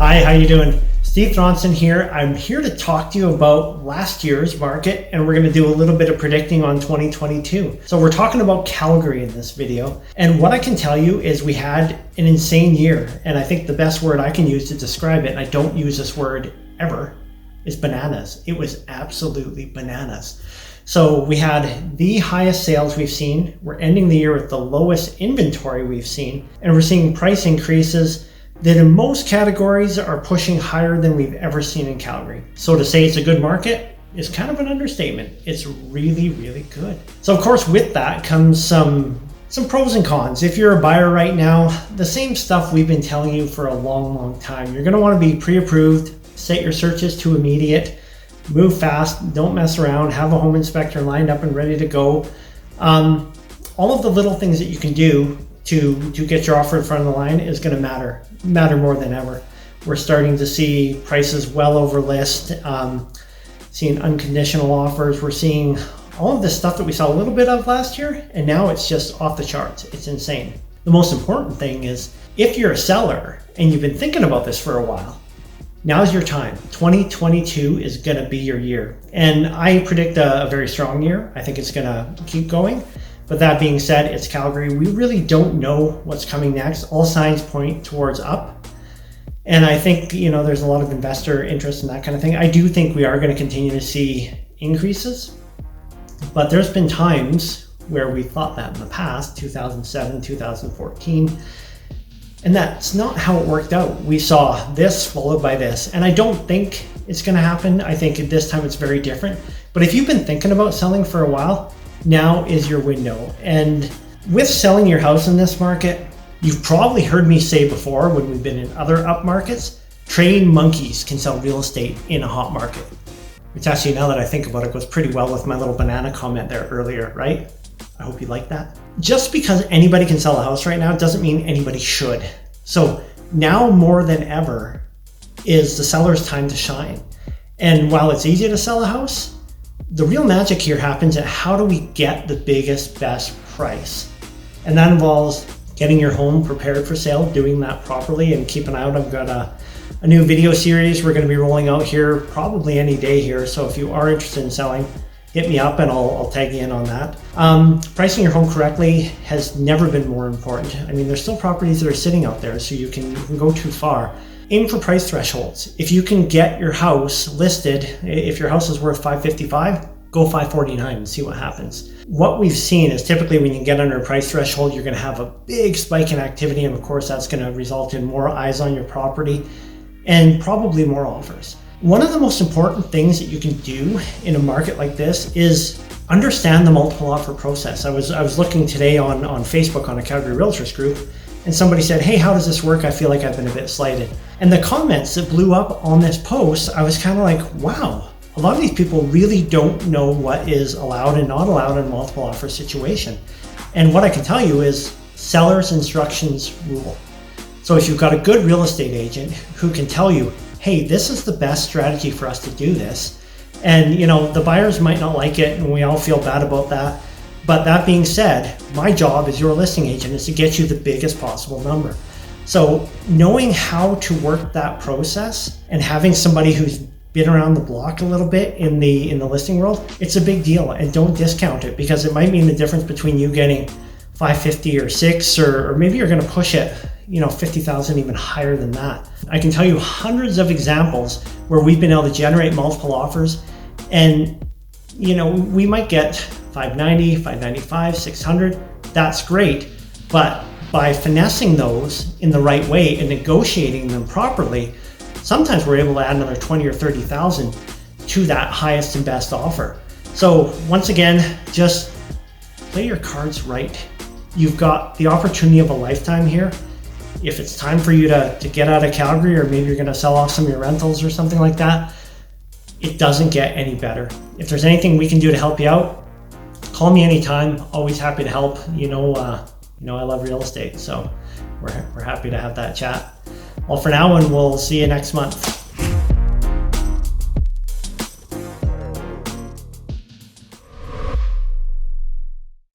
Hi, how you doing? Steve Throndson here. I'm here to talk to you about last year's market, and we're going to do a little bit of predicting on 2022. So we're talking about Calgary in this video. And what I can tell you is we had an insane year. And I think the best word I can use to describe it, and I don't use this word ever, is bananas. It was absolutely bananas. So we had the highest sales we've seen. We're ending the year with the lowest inventory we've seen, and we're seeing price increases that in most categories are pushing higher than we've ever seen in Calgary. So to say it's a good market is kind of an understatement. It's really, really good. So of course with that comes some pros and cons. If you're a buyer right now, the same stuff we've been telling you for a long time. You're gonna wanna be pre-approved, set your searches to immediate, move fast, don't mess around, have a home inspector lined up and ready to go. All of the little things that you can do to get your offer in front of the line is going to matter more than ever. We're starting to see prices well over list, seeing unconditional offers. We're seeing all of this stuff that we saw a little bit of last year, and now it's just off the charts. It's insane. The most important thing is if you're a seller and you've been thinking about this for a while, now's your time. 2022 is going to be your year. And I predict a very strong year. I think it's going to keep going. But that being said, it's Calgary. We really don't know what's coming next. All signs point towards up. And I think, there's a lot of investor interest in that kind of thing. I do think we are going to continue to see increases. But there's been times where we thought that in the past, 2007, 2014. And that's not how it worked out. We saw this followed by this. And I don't think it's going to happen. I think this time it's very different. But if you've been thinking about selling for a while, now is your window. And with selling your house in this market, you've probably heard me say before when we've been in other up markets, trained monkeys can sell real estate in a hot market. Which actually, now that I think about it, goes pretty well with my little banana comment there earlier, right? I hope you like that. Just because anybody can sell a house right now doesn't mean anybody should. So now more than ever is the seller's time to shine. And while it's easy to sell a house, the real magic here happens at how do we get the biggest, best price? And that involves getting your home prepared for sale, doing that properly, and keep an eye out. I've got a new video series we're going to be rolling out here probably any day here. So if you are interested in selling, hit me up and I'll tag you in on that. Pricing your home correctly has never been more important. I mean, there's still properties that are sitting out there, so you can go too far. Aim for price thresholds. If you can get your house listed, if your house is worth $555, go $549 and see what happens. What we've seen is typically when you get under a price threshold, you're going to have a big spike in activity, and of course that's going to result in more eyes on your property and probably more offers. One of the most important things that you can do in a market like this is understand the multiple offer process. I was looking today on Facebook on a Calgary Realtors group, and somebody said, hey, how does this work? I feel like I've been a bit slighted. And the comments that blew up on this post, I was kind of like, wow, a lot of these people really don't know what is allowed and not allowed in a multiple offer situation. And what I can tell you is seller's instructions rule. So if you've got a good real estate agent who can tell you, hey, this is the best strategy for us to do this. And the buyers might not like it, and we all feel bad about that. But that being said, my job as your listing agent is to get you the biggest possible number. So knowing how to work that process and having somebody who's been around the block a little bit in the listing world, it's a big deal. And don't discount it, because it might mean the difference between you getting 550 or 6, or maybe you're going to push it 50,000 even higher than that. I can tell you hundreds of examples where we've been able to generate multiple offers, and we might get 590, 595, 600. That's great. But by finessing those in the right way and negotiating them properly, sometimes we're able to add another 20 or 30,000 to that highest and best offer. So once again, just play your cards right. You've got the opportunity of a lifetime here. If it's time for you to get out of Calgary, or maybe you're going to sell off some of your rentals or something like that, it doesn't get any better. If there's anything we can do to help you out, call me anytime. Always happy to help. I love real estate, so we're happy to have that chat. Well, for now, and we'll see you next month.